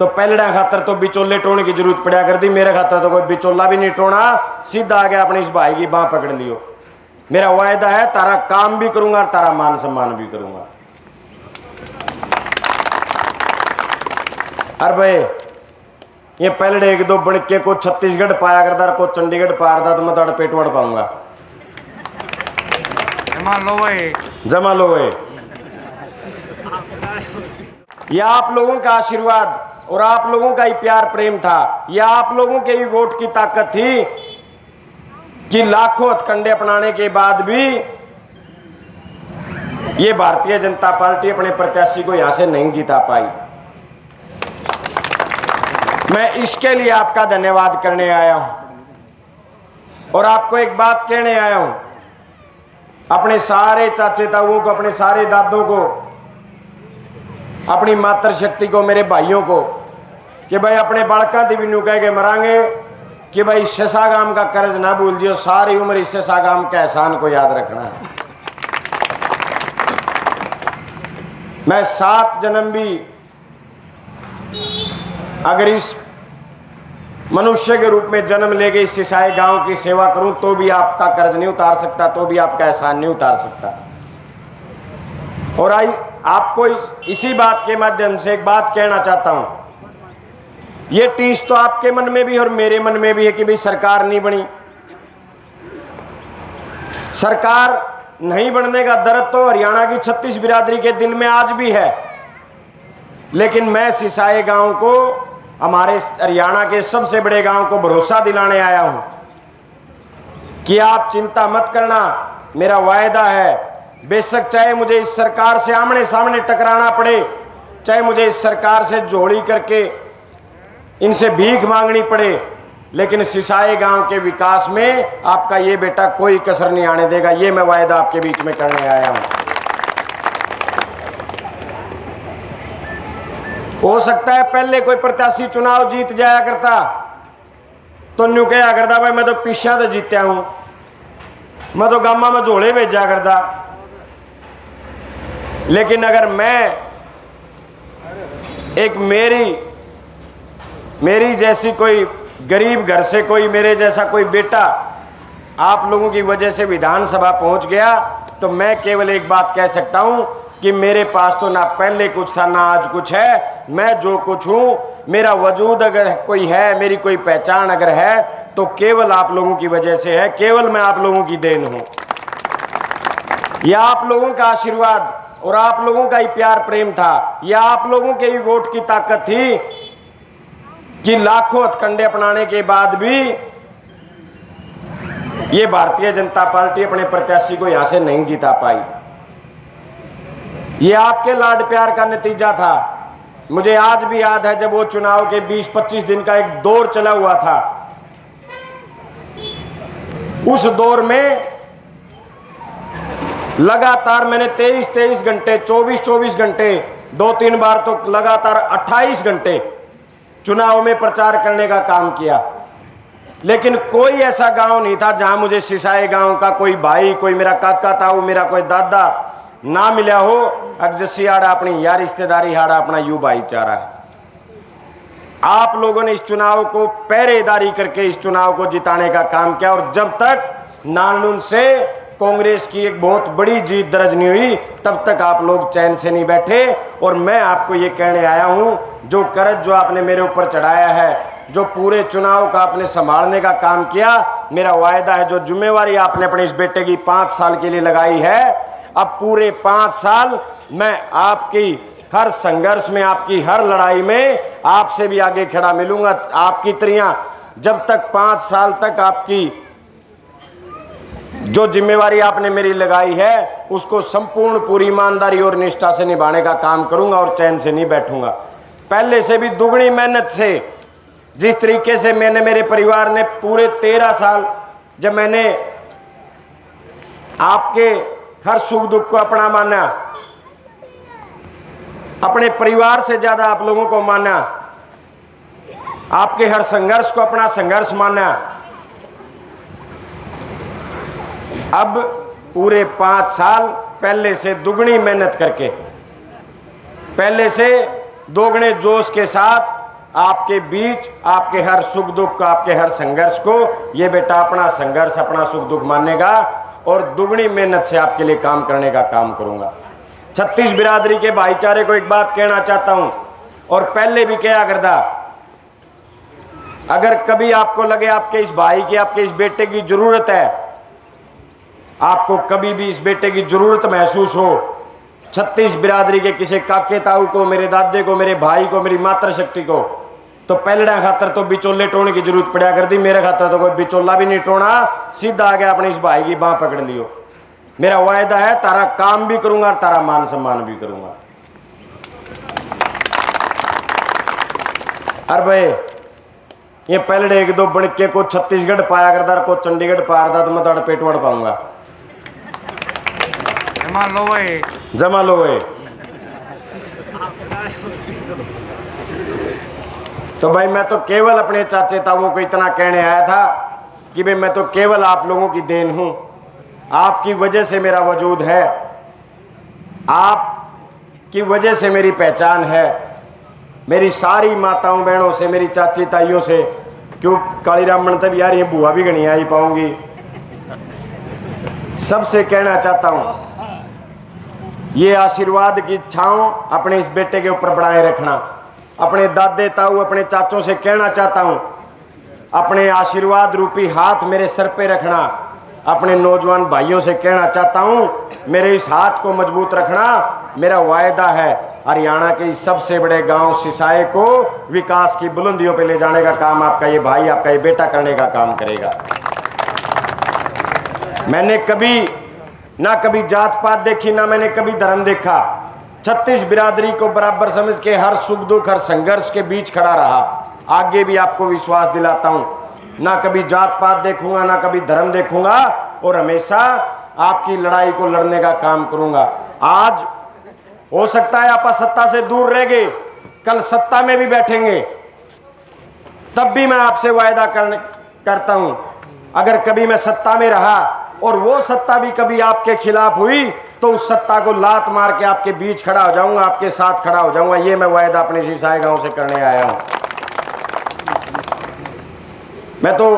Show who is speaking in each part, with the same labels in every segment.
Speaker 1: तो पहलड़ा खातर तो बिचोले टोने की जरूरत पड़ा कर दी, मेरे खातर तो कोई बिचोला भी नहीं टोना, सीधा आ गया अपनी इस भाई की बाह पकड़ लियो। मेरा वायदा है तारा काम भी करूंगा और तारा मान सम्मान भी करूंगा। अरे भाई ये पहले एक दो बड़के को छत्तीसगढ़ पाया करता को चंडीगढ़ पारदा तो मैं तो पेट वड़ पाऊंगा। जमा लो भाई। यह आप लोगों का आशीर्वाद और आप लोगों का ही प्यार प्रेम था, यह आप लोगों के ही वोट की ताकत थी कि लाखों हथकंडे अपनाने के बाद भी ये भारतीय जनता पार्टी अपने प्रत्याशी को यहां से नहीं जिता पाई। मैं इसके लिए आपका धन्यवाद करने आया हूं और आपको एक बात कहने आया हूं, अपने सारे चाचे ताऊओं को, अपने सारे दादों को, अपनी मातृशक्ति को, मेरे भाइयों को कि भाई अपने बालका भी न्यू कह के मरांगे कि भाई शशागाम का कर्ज ना भूल जियो, सारी उम्र इस शशागाम के एहसान को याद रखना है। मैं 7 जन्म भी अगर इस मनुष्य के रूप में जन्म ले गए इस सिसाई गांव की सेवा करूं तो भी आपका कर्ज नहीं उतार सकता, तो भी आपका एहसान नहीं उतार सकता। और आपको इसी बात के माध्यम से एक बात कहना चाहता हूं, ये टीस तो आपके मन में भी और मेरे मन में भी है कि भाई सरकार नहीं बनी। सरकार नहीं बनने का दर्द तो हरियाणा की 36 बिरादरी के दिल में आज भी है, लेकिन मैं सिसाई गांव को, हमारे हरियाणा के सबसे बड़े गांव को भरोसा दिलाने आया हूं कि आप चिंता मत करना। मेरा वायदा है, बेशक चाहे मुझे इस सरकार से आमने सामने टकराना पड़े, चाहे मुझे इस सरकार से झोली करके इनसे भीख मांगनी पड़े, लेकिन सिसाई गांव के विकास में आपका ये बेटा कोई कसर नहीं आने देगा। ये मैं वायदा आपके बीच में करने आया हूं। हो सकता है पहले कोई प्रत्याशी चुनाव जीत जाया करता तो न्यू कहा करता भाई मैं तो पीछा तो जीत्या हूं, मैं तो गामा में झोले भेजा करता। लेकिन अगर मैं एक मेरी जैसी कोई गरीब घर से कोई मेरे जैसा कोई बेटा आप लोगों की वजह से विधानसभा पहुंच गया तो मैं केवल एक बात कह सकता हूं कि मेरे पास तो ना पहले कुछ था ना आज कुछ है। मैं जो कुछ हूं, मेरा वजूद अगर कोई है, मेरी कोई पहचान अगर है तो केवल आप लोगों की वजह से है, केवल मैं आप लोगों की देन हूं। यह आप लोगों का आशीर्वाद और आप लोगों का ही प्यार प्रेम था, यह आप लोगों के ही वोट की ताकत थी कि लाखों हथकंडे अपनाने के बाद भी ये भारतीय जनता पार्टी अपने प्रत्याशी को यहां से नहीं जिता पाई। ये आपके लाड प्यार का नतीजा था। मुझे आज भी याद है जब वो चुनाव के 20-25 दिन का एक दौर चला हुआ था, उस दौर में लगातार मैंने 23-23 घंटे, 24-24 घंटे, 2-3 बार तो लगातार 28 घंटे चुनाव में प्रचार करने का काम किया। लेकिन कोई ऐसा गांव नहीं था जहां मुझे सिसाई गांव का कोई भाई, कोई मेरा काका ताऊ, मेरा कोई दादा ना मिला हो। अगजसी हाड़ा अपनी यार रिश्तेदारी, हाड़ा अपना यू भाईचारा है। आप लोगों ने इस चुनाव को पहरेदारी करके इस चुनाव को जिताने का काम किया और जब तक नानून से कांग्रेस की एक बहुत बड़ी जीत दर्ज नहीं हुई तब तक आप लोग चैन से नहीं बैठे। और मैं आपको ये कहने आया हूं, जो कर्ज जो आपने मेरे ऊपर चढ़ाया है, जो पूरे चुनाव का आपने संभालने का काम किया, मेरा वायदा है जो जिम्मेवारी आपने अपने इस बेटे की 5 साल के लिए लगाई है, अब पूरे 5 साल मैं आपकी हर संघर्ष में, आपकी हर लड़ाई में आपसे भी आगे खड़ा मिलूंगा। आपकी त्रियां जब तक 5 साल तक आपकी जो जिम्मेवारी आपने मेरी लगाई है उसको संपूर्ण पूरी ईमानदारी और निष्ठा से निभाने का काम करूंगा और चैन से नहीं बैठूंगा। पहले से भी दुगनी मेहनत से, जिस तरीके से मैंने, मेरे परिवार ने पूरे 13 साल जब मैंने आपके हर सुख दुख को अपना माना, अपने परिवार से ज्यादा आप लोगों को माना, आपके हर संघर्ष को अपना संघर्ष माना, अब पूरे 5 साल पहले से दुगनी मेहनत करके, पहले से दोगुने जोश के साथ आपके बीच, आपके हर सुख दुख, आपके हर संघर्ष को ये बेटा अपना संघर्ष, अपना सुख दुख मानेगा और दुगनी मेहनत से आपके लिए काम करने का काम करूंगा। 36 बिरादरी के भाईचारे को एक बात कहना चाहता हूं और पहले भी कहा करदा, अगर कभी आपको लगे आपके इस भाई की, आपके इस बेटे की जरूरत है, आपको कभी भी इस बेटे की जरूरत महसूस हो, 36 बिरादरी के किसी काके ताऊ को, मेरे दादे को, मेरे भाई को, मेरी मातृशक्ति को, तो पहलड़ा खातर तो बिचोले टोने की जरूरत पड़ा कर दी। मेरे खातर तो कोई बिचोला भी नहीं टोना, सीधा आ गया अपने इस भाई की बांह पकड़ लियो। मेरा वायदा है तारा काम भी करूंगा और तारा मान सम्मान भी करूंगा। अरे भाई ये पहले एक दो बनके को छत्तीसगढ़ पाया करता, को चंडीगढ़ पाया तो मैं तो पेट वड़ पाऊंगा। जमा लो भाई। तो भाई मैं तो केवल अपने चाचे ताऊओं को इतना कहने आया था कि भाई मैं तो केवल आप लोगों की देन हूं, आपकी वजह से मेरा वजूद है, आपकी वजह से मेरी पहचान है, मेरी सारी माताओं बहनों से, मेरी चाची ताइयों से, क्यों कालीराम मनते भी यार ये बुआ भी गणी आई पाऊंगी, सबसे कहना चाहता हूं ये आशीर्वाद की छांव अपने इस बेटे के ऊपर बनाए रखना। अपने दादे ताऊ, अपने चाचों से कहना चाहता हूं अपने आशीर्वाद रूपी हाथ मेरे सर पे रखना। अपने नौजवान भाइयों से कहना चाहता हूं मेरे इस हाथ को मजबूत रखना। मेरा वायदा है हरियाणा के इस सबसे बड़े गांव सिसाए को विकास की बुलंदियों पे ले जाने का काम आपका ये भाई, आपका ये बेटा करने का काम करेगा। मैंने कभी ना कभी जात पात देखी, ना मैंने कभी धर्म देखा। 36 बिरादरी को बराबर समझ के हर सुख दुख, हर संघर्ष के बीच खड़ा रहा। आगे भी आपको विश्वास दिलाता हूं, ना कभी जात पात देखूंगा, ना कभी धर्म देखूंगा और हमेशा आपकी लड़ाई को लड़ने का काम करूंगा। आज हो सकता है आप सत्ता से दूर रह गए, कल सत्ता में भी बैठेंगे, तब भी मैं आपसे वायदा करता हूं अगर कभी मैं सत्ता में रहा और वो सत्ता भी कभी आपके खिलाफ हुई तो उस सत्ता को लात मार के आपके बीच खड़ा हो जाऊंगा, आपके साथ खड़ा हो जाऊंगा। ये मैं वायदा अपने सिसाए गांव से करने आया हूं। मैं तो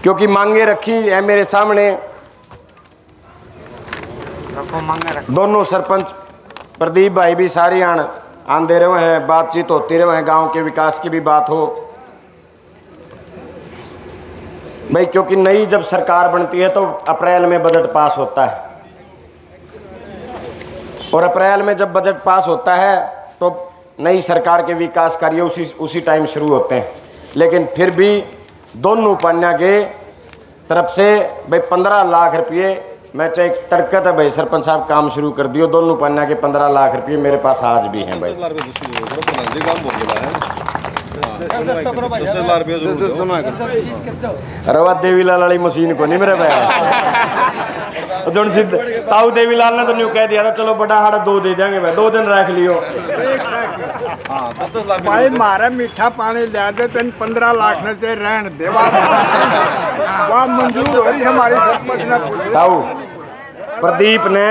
Speaker 1: क्योंकि मांगे रखी है मेरे सामने, दोनों सरपंच प्रदीप भाई भी सारी आन दे रहे हैं, बातचीत होती रहे हैं, गांव के विकास की भी बात हो भाई। क्योंकि नई जब सरकार बनती है तो अप्रैल में बजट पास होता है और अप्रैल में जब बजट पास होता है तो नई सरकार के विकास कार्य उसी टाइम शुरू होते हैं। लेकिन फिर भी दोनों पन्ना के तरफ से भाई 15 लाख रुपये मैं चाहे तड़का था भाई सरपंच साहब काम शुरू कर दियो। दोनों पन्ना के 15 लाख रुपये मेरे पास आज भी हैं भाई। रवा देवीलाल वाली मशीन को नहीं मेरे भाई जो सिद्ध ताऊ देवीलाल ने तो न्यू कह दिया था चलो बड़ा हाड़ा 2 दे देंगे भाई, 2 दिन रख लियो
Speaker 2: भाई मारे मीठा पानी ले दे तेन 15 लाख ने ते रहन दे वाह मंजूर हो रही हमारी सरपंच ने।
Speaker 1: ताऊ प्रदीप ने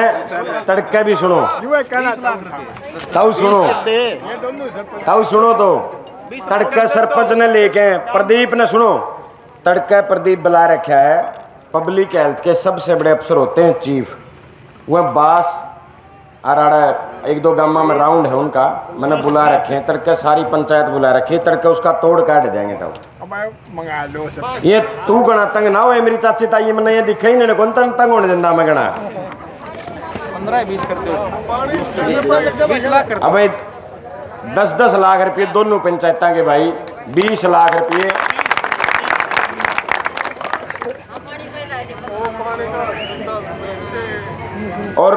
Speaker 1: तड़के भी सुनो, ताऊ सुनो, ताऊ सुनो तो तड़का सरपंच ने लेके प्रदीप ने सुनो, तड़का प्रदीप बुला रखा है पब्लिक हेल्थ के सबसे बड़े अफसर होते हैं चीफ, वह बास अराड़ा 1-2 गामा में राउंड है उनका, मैंने बुला रखे हैं। तड़का सारी पंचायत बुला रखी है, तड़का उसका तोड़ काट देंगे। तब
Speaker 2: मंगा लो
Speaker 1: ये तू गणा तंग ना हो, मेरी चाची ताई मैंने ये दिखा ही नहीं कौन तंग होने देना मैं गणा
Speaker 3: 15-20 करते हो 20 लाख करते
Speaker 1: अब 10-10 लाख रुपये दोनों पंचायतों के भाई, 20 लाख रुपये और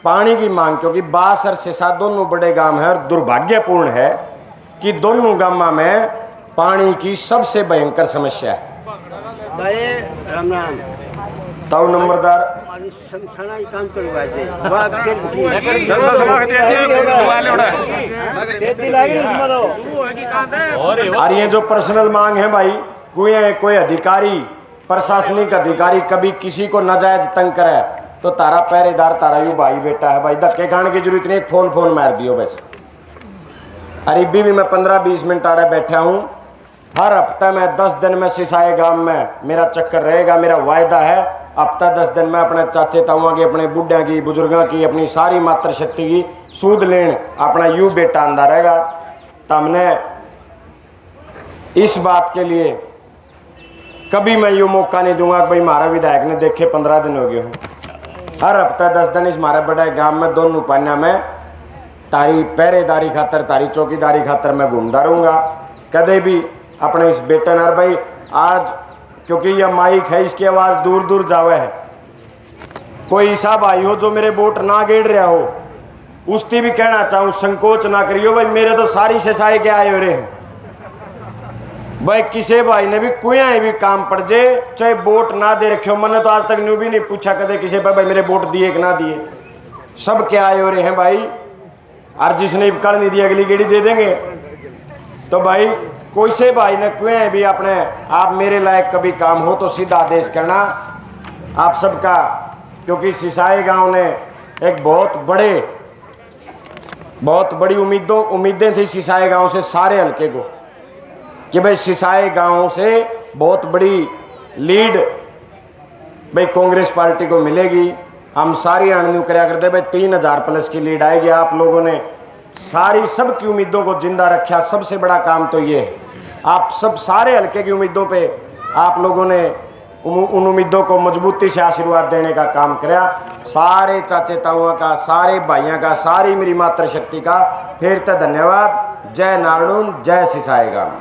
Speaker 1: पानी की मांग, क्योंकि बास और सिसा दोनों बड़े गांव हैं और दुर्भाग्यपूर्ण है कि दोनों गांव में पानी की सबसे भयंकर समस्या है।
Speaker 4: राम राम
Speaker 1: ताऊ नंबरदार और ये जो पर्सनल मांग है भाई, कोई अधिकारी, प्रशासनिक अधिकारी कभी किसी को नाजायज तंग करे तो तारा पहरेदार तारा यू भाई बेटा है भाई, धक्के खाने की जरूरत नहीं, फोन मार दियो बस। अरबी भी मैं 15-20 मिनट आड़े बैठा हूँ। हर हफ्ता में 10 दिन में सिसाए गांव में मेरा चक्कर रहेगा। मेरा वायदा है हफ्ता 10 दिन में अपने चाचे ताऊआ की, अपने बुढ़िया की, बुजुर्गों की, अपनी सारी मातृशक्ति की सूद लेन अपना यू बेटा आंदा रहेगा। तो हमने इस बात के लिए कभी मैं यूँ मौका नहीं दूंगा कि भाई हमारा विधायक ने देखे 15 दिन हो गए हूँ। हर हफ्ता 10 दिन इस हमारे बड़े गांव में दोनों पानिया में तारी पहरेदारी खातर, तारी चौकीदारी खातर मैं घूमता रहूँगा। कदे भी अपने इस बेटे नर भाई आज, क्योंकि यह माइक है, इसकी आवाज़ दूर दूर जावे है। कोई ऐसा भाई हो जो मेरे वोट ना गेड़ रहा हो, उसकी भी कहना चाहूँ संकोच ना करियो भाई, मेरे तो सारी सिसाई के आए हो रहे हैं भाई। किसी भाई ने भी कोई भी काम पड़ जाए, चाहे वोट ना दे रखे हो, मैंने तो आज तक न्यू भी नहीं पूछा कदे किसी भाई मेरे वोट दिए कि ना दिए, सब क्या आए हो रहे हैं भाई। और जिसने कल नहीं दिया अगली गेड़ी दे देंगे। तो भाई कोई से भाई ने कोई भी अपने आप मेरे लायक कभी काम हो तो सीधा आदेश करना आप सबका, क्योंकि सिसाई गांव ने एक बहुत बड़ी उम्मीदें थी सिसाई गांव से सारे हल्के को कि भाई सिसाई गांव से बहुत बड़ी लीड भाई कांग्रेस पार्टी को मिलेगी। हम सारी अणन्यू कराया करते भाई 3000 प्लस की लीड आएगी। आप लोगों ने सारी सबकी उम्मीदों को जिंदा रखा। सबसे बड़ा काम तो ये है, आप सब सारे हल्के की उम्मीदों पे आप लोगों ने उन उम्मीदों को मजबूती से आशीर्वाद देने का काम किया। सारे चाचे ताऊओं का, सारे भाइयों का, सारी मेरी मातृशक्ति का फिर तो धन्यवाद। जय नारायण, जय सिसाई गांव।